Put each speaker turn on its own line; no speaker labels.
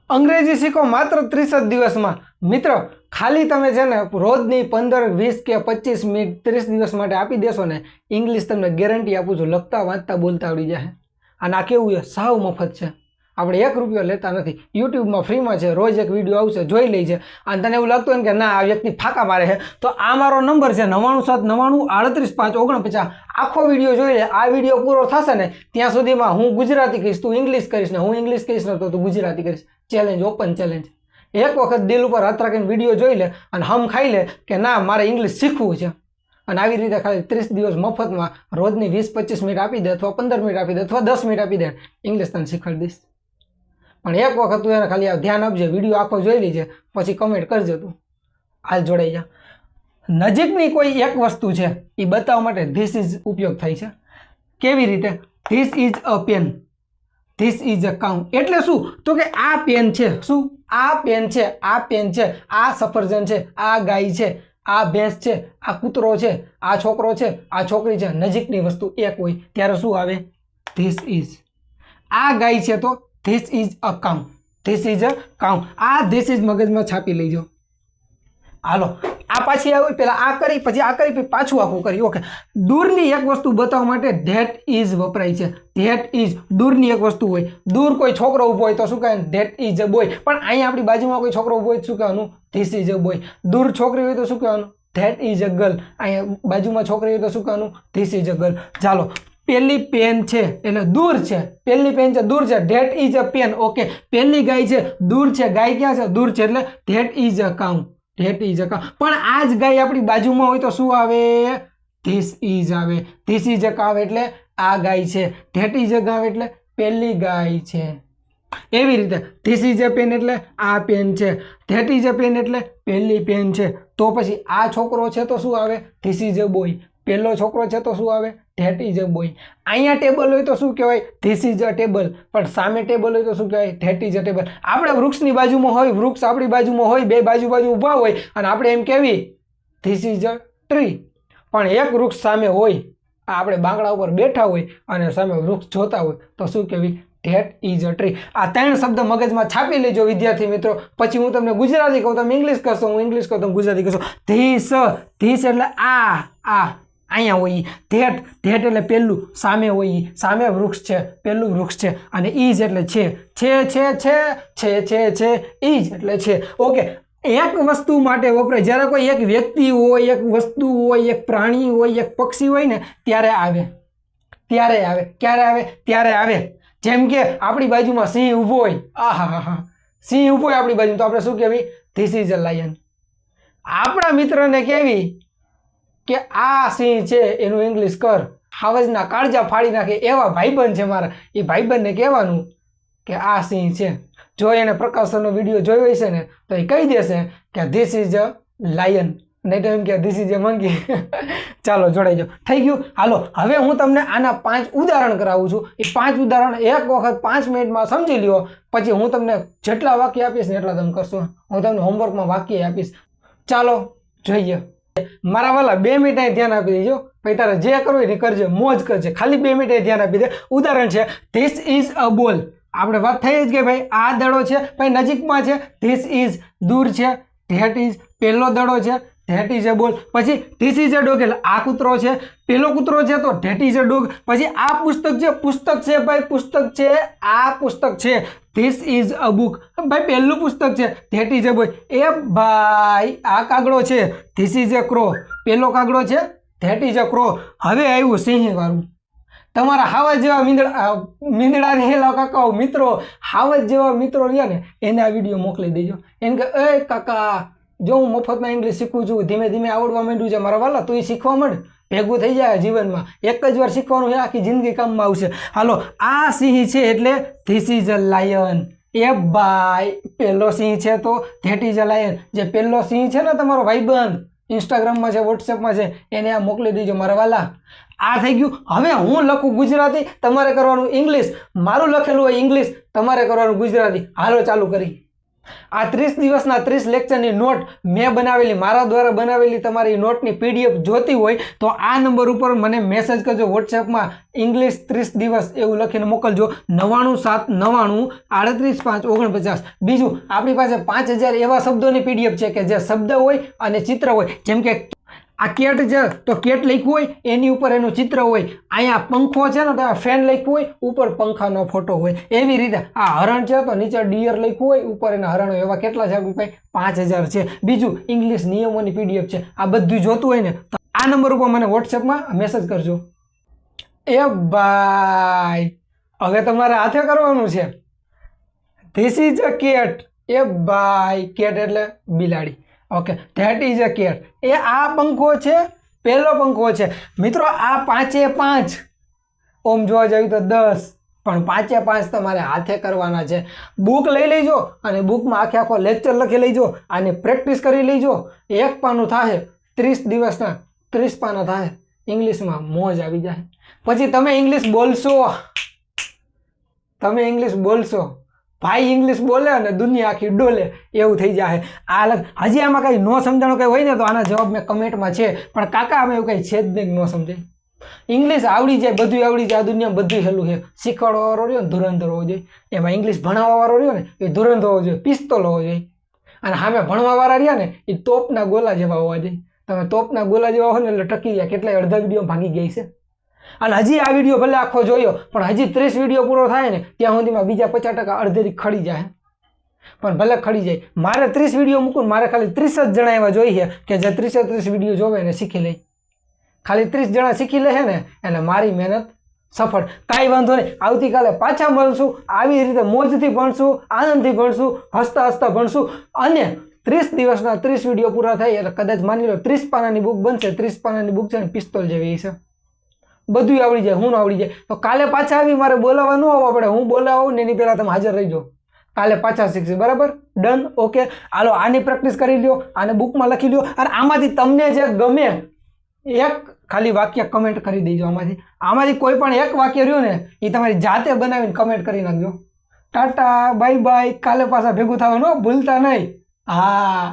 અંગ્રેજી શીખો માત્ર 30 જ દિવસમાં। મિત્રો ખાલી તમે છે ને રોજની 15 20 કે 25 મિનિટ 30 દિવસ માટે આપી દેશો ને, ઇંગ્લિશ તમને ગેરંટી આપું છું લખતા વાંચતા બોલતા આવડી જાય। અને આ કેવું છે, સાવ મફત છે, આપણે 1 રૂપિયો લેતા નથી, યુટ્યુબમાં ફ્રીમાં છે, રોજ એક વિડીયો આવશે જોઈ લેજે। અને તને એવું લાગતું હોય ને કે ના આ વ્યક્તિ ફાંકા મારે છે, તો આ મારો નંબર છે 9790383549। આખો વિડીયો જોઈ લે, આ વિડીયો પૂરો થશે ને ત્યાં સુધીમાં હું ગુજરાતી કહીશ, તું ઇંગ્લિશ કરીશ ને હું ઇંગ્લિશ કહીશ ને તો તું ગુજરાતી કરીશ। Challenge, open challenge. એક વખત દિલ ઉપર હાથ રાખીને વિડીયો જોઈ લે અને હમ ખાઈ લે કે ના મારે ઇંગ્લિશ શીખવું છે। અને આવી રીતે ખાલી 30 દિવસ મફતમાં રોજની 20-25 મિનિટ આપી દે, અથવા 15 મિનિટ આપી દે, અથવા 10 મિનિટ આપી દે, ઇંગ્લિશ તને શીખવાડી દઈશ। પણ એક વખત તું એને ખાલી ધ્યાન આપજે, વિડીયો આખો જોઈ લેજે, પછી કમેન્ટ કરજે તું, હાલ જોડાઈ જા। નજીકની કોઈ એક વસ્તુ છે એ બતાવવા માટે ધીસ ઇઝ ઉપયોગ થાય છે। કેવી રીતે? This is a pen, this is a cow. એટલે શું? તો કે આ પેન છે, શું? આ પેન છે, આ પેન છે, આ સફરજન છે, આ ગાય છે, આ ભેંસ છે, આ કૂતરો છે, આ છોકરો છે, આ છોકરી છે। નજીકની વસ્તુ એક હોય ત્યારે શું આવે? This is. આ ગાય છે તો this is a cow, this is a cow. આ ધીસ ઇઝ મગજમાં છાપી લેજો। હાલો આ પાછી આવી, પેલા આ કરી, પછી આ કરી, પછી પાછું આખું કરી। ઓકે, દૂરની એક વસ્તુ બતાવવા માટે ધેટ ઇઝ વપરાય છે। ધેટ ઇઝ દૂરની એક વસ્તુ હોય, દૂર કોઈ છોકરો ઊભો હોય તો શું કહે? That is a boy. પણ અહીંયા આપણી બાજુમાં કોઈ છોકરો ઊભો હોય તો શું કહેવાનું? This is a boy. દૂર છોકરી હોય તો શું કહેવાનું? That is a girl. અહીંયા બાજુમાં છોકરી હોય તો શું કહેવાનું? This is a girl. ચાલો, પેલી પેન છે એટલે દૂર છે, પેલી પેન છે દૂર છે, that is a pen. Okay, પેલી ગાય છે દૂર છે, ગાય ક્યાં છે? દૂર છે, એટલે that is a cow, that is a cow. પણ આ જ ગાય આપણી બાજુમાં હોય તો શું આવે? ધીસ ઇઝ આવે। ધીસ ઇઝ અ કાઉ એટલે આ ગાય છે, ધેટ ઇઝ અ કાઉ એટલે પેલી ગાય છે। એવી રીતે ધીસ ઇઝ અ પેન એટલે આ પેન છે, ધેટ ઇઝ અ પેન એટલે પેલી પેન છે। તો પછી આ છોકરો છે તો શું આવે? This is a boy. પેલો છોકરો છે તો શું આવે? That is a boy. અહીંયા ટેબલ હોય તો શું કહેવાય? This is a table. પણ સામે ટેબલ હોય તો શું કહેવાય? That is a table. આપણે વૃક્ષની બાજુમાં હોય, વૃક્ષ આપણી બાજુમાં હોય, બે બાજુ ઊભા હોય અને આપણે એમ કહેવી ધીસ ઇઝ અ ટ્રી। પણ એક વૃક્ષ સામે હોય, આપણે બાંકડા ઉપર બેઠા હોય અને સામે વૃક્ષ જોતા હોય તો શું કહેવી? That is a tree. આ 3 શબ્દ મગજમાં છાપી લેજો વિદ્યાર્થી મિત્રો। પછી હું તમને ગુજરાતી કહું, તમે ઇંગ્લિશ કરશો, હું ઇંગ્લિશ કહું, તમે ગુજરાતી કરશો। ધીસ, ધીસ એટલે આ અહીંયા હોય। ધેટ, ધેટ એટલે પેલું, સામે હોય, સામે વૃક્ષ છે, પેલું વૃક્ષ છે। અને ઇઝ એટલે છે, ઇઝ એટલે છે। ઓકે, એક વસ્તુ માટે વપરાય, જ્યારે કોઈ એક વ્યક્તિ હોય, એક વસ્તુ હોય, એક પ્રાણી હોય, એક પક્ષી હોય ને ત્યારે આવે, ત્યારે આવે। ક્યારે આવે? ત્યારે આવે। જેમ કે આપણી બાજુમાં સિંહ ઊભો હોય, આહાહા, સિંહ ઊભો હોય આપણી બાજુ, તો આપણે શું કહેવી? This is a lion. આપણા મિત્રને કહેવી કે આ સિંહ છે એનું ઇંગ્લિશ કર, હાવજના કાળજા ફાડી નાખે એવા ભાઈબંધ છે મારા, એ ભાઈબંધને કહેવાનું કે આ સિંહ છે। જો એને પ્રકાશનનો વિડીયો જોયો હશે ને તો એ કહી દેશે કે ધીસ ઇઝ અ લાયન, નહીં તો એમ કે ધીસ ઇઝ અ મંકી। ચાલો જોડાઈ જાઓ, થઈ ગયું। હાલો હવે હું તમને આના 5 ઉદાહરણ કરાવું છું। એ 5 ઉદાહરણ એક વખત 5 મિનિટમાં સમજી લ્યો, પછી હું તમને જેટલા વાક્ય આપીશ ને એટલા તમે કરશો। હું તમને હોમવર્કમાં વાક્ય આપીશ। ચાલો જોઈએ। મારા વાલા 2 મિનિટ ધ્યાન આપી દેજો, પછી તારે જે કરવું એ કરજે, મોજ કરજે, ખાલી 2 મિનિટ ધ્યાન આપી દે। ઉદાહરણ છે ધીસ ઇઝ અ બોલ। આપણે વાત થઈ જ કે ભાઈ આ દડો છે, ભાઈ નજીકમાં છે, ધીસ ઇઝ દૂર છે, ધેટ ઇઝ પેલો દડો છે, ધેટ ઇઝ અ બોલ। પછી ધીસ ઇઝ અ ડોગ એટલે આ કૂતરો છે, પેલો કૂતરો છે તો ધેટ ઇઝ અ ડોગ। પછી આ પુસ્તક છે, પુસ્તક છે ભાઈ, પુસ્તક છે, આ પુસ્તક છે, ધીસ ઇઝ અ બુક। ભાઈ પહેલું પુસ્તક છે, ધેટ ઇઝ અ બોય। એ ભાઈ આ કાગડો છે, ધીસ ઇઝ અ ક્રો। પેલો કાગડો છે, ધેટ ઇઝ અ ક્રો। હવે આવ્યું સિંહ વાળું। તમારા હાવજ જેવા મીંદડા રહેલા કાકાઓ મિત્રો, હાવજ જેવા મિત્રો રહ્યા ને એને આ વિડીયો મોકલી દેજો, એમ કે એ કાકા જો હું મફતમાં ઇંગ્લિશ શીખું છું, ધીમે ધીમે આવડવા માંડ્યું છે, મારા વાલા તું શીખવા માંડ, ભેગું થઈ જાય જીવનમાં, એક જ વાર શીખવાનું છે, આખી જિંદગી કામમાં આવશે। હાલો આ સિંહ છે એટલે ધીસ ઇઝ અ લાયન। એ ભાઈ પેલો સિંહ છે તો ધેટ ઇઝ અ લાયન। જે પેલો સિંહ છે ને તમારો ભાઈબંધ ઇન્સ્ટાગ્રામમાં છે, વોટ્સએપમાં છે, એને આ મોકલી દેજો મારા વાલા। આ થઈ ગયું। હવે હું લખું ગુજરાતી, તમારે કરવાનું ઇંગ્લિશ, મારું લખેલું હોય ઇંગ્લિશ, તમારે કરવાનું ગુજરાતી। હાલો ચાલુ કરી। આ 30 દિવસના 30 લેક્ચરની નોટ મેં બનાવેલી, મારા દ્વારા બનાવેલી તમારી નોટની PDF જોતી હોય તો આ નંબર ઉપર મને મેસેજ કરજો વોટ્સએપમાં, ઇંગ્લિશ 30 દિવસ એવું લખીને મોકલજો 9979935549. બીજું, આપણી પાસે 5000 એવા શબ્દોની PDF છે કે જે શબ્દ હોય અને ચિત્ર હોય. જેમ કે આ કેટ છે તો કેટ લખ્યું હોય એની ઉપર એનું ચિત્ર હોય, અહીંયા પંખો છે ને તો ફેન લખ્યું હોય ઉપર પંખાનો ફોટો હોય. એવી રીતે આ હરણ છે તો નીચે ડિયર લખ્યું હોય ઉપર એના હરણ હોય. એવા કેટલા છે આપણી પાસે? 5000 છે. બીજું, ઇંગ્લિશ નિયમોની PDF છે. આ બધું જોતું હોય ને તો આ નંબર ઉપર મને વોટ્સએપમાં મેસેજ કરજો. એ ભાઈ હવે તમારે હાથે કરવાનું છે. This is a cat. એ ભાઈ કેટ એટલે બિલાડી. Okay, that is a cat. એ આ પંખો છે, પહેલો પંખો છે. મિત્રો આ 5 ઓમ જોવા જઈએ તો 10, પણ 5 તમારે હાથે કરવાના છે. બુક લઈ લેજો અને બુકમાં આખો લેક્ચર લખી લેજો અને પ્રેક્ટિસ કરી લેજો. એક પાનું થાય 30 દિવસના 30 પાના થાય. ઇંગ્લિશમાં મોજ આવી જાય. પછી તમે ઇંગ્લિશ બોલશો, ભાઈ ઇંગ્લિશ બોલે અને દુનિયા આખી ડોલે એવું થઈ જાય. હજી આમાં કંઈ ન સમજાણું કંઈ હોય ને તો આના જવાબ મેં કમેન્ટમાં છે, પણ કાકા અમે એવું કંઈ છે જ નહીં ન સમજાય. ઇંગ્લિશ આવડી જાય, બધું આવડી જાય. આ દુનિયામાં બધું હેલું છે. શીખવાડવાવાળો રહ્યો ને ધુરંધર હોવો જોઈએ, એમાં ઇંગ્લિશ ભણાવવાવાળો રહ્યો ને એ ધુરંધર હોવો જોઈએ, પિસ્તોલ હોવો જોઈએ. અને સામે ભણવાવાળા રહ્યા ને એ તોપના ગોલા જેવા હોવા જોઈએ. તમે તોપના ગોલા જેવા હોય ને એટલે ટકી ગયા. કેટલાય અડધા વિડીયો ભાગી ગઈ છે. અને હજી આ વિડીયો ભલે આખો જોયો પણ હજી 30 વિડીયો પૂરો થાય ને ત્યાં સુધીમાં બીજા 50% અડધેથી ખડી જાય. પણ ભલે ખડી જાય, મારે 30 વિડીયો મૂકું, મારે ખાલી 30 જ જણા એવા જોઈએ કે જે 30 વિડીયો જોવે ને શીખી લે. ખાલી 30 જણા શીખી લે છે ને એટલે મારી મહેનત સફળ. કાંઈ વાંધો નહીં, આવતીકાલે પાછા મળશું. આવી રીતે મોજથી ભણશું, આનંદથી ભણશું, હસતા હસતા ભણશું. અને 30 દિવસના 30 વિડીયો પૂરા થાય એટલે કદાચ માની લો 30 પાનાની બુક બનશે. 30 પાનાની બુક છે ને પિસ્તોલ જેવી છે, બધું આવડી જાય. હું આવડી જાય તો કાલે પાછા આવી મારે બોલાવવા ન આવવા પડે. હું બોલાવું ને એની પહેલાં તમે હાજર રહીજો. કાલે પાછા શીખશે. બરાબર? ડન? ઓકે, હાલો આની પ્રેક્ટિસ કરી લ્યો, આને બુકમાં લખી લ્યો. અને આમાંથી તમને જે ગમે એક ખાલી વાક્ય કમેન્ટ કરી દેજો. આમાંથી કોઈ પણ એક વાક્ય રહ્યું ને એ તમારી જાતે બનાવીને કમેન્ટ કરી નાખજો. Tata, bye bye. કાલે પાછા ભેગું થવાનું ભૂલતા નહીં. હા.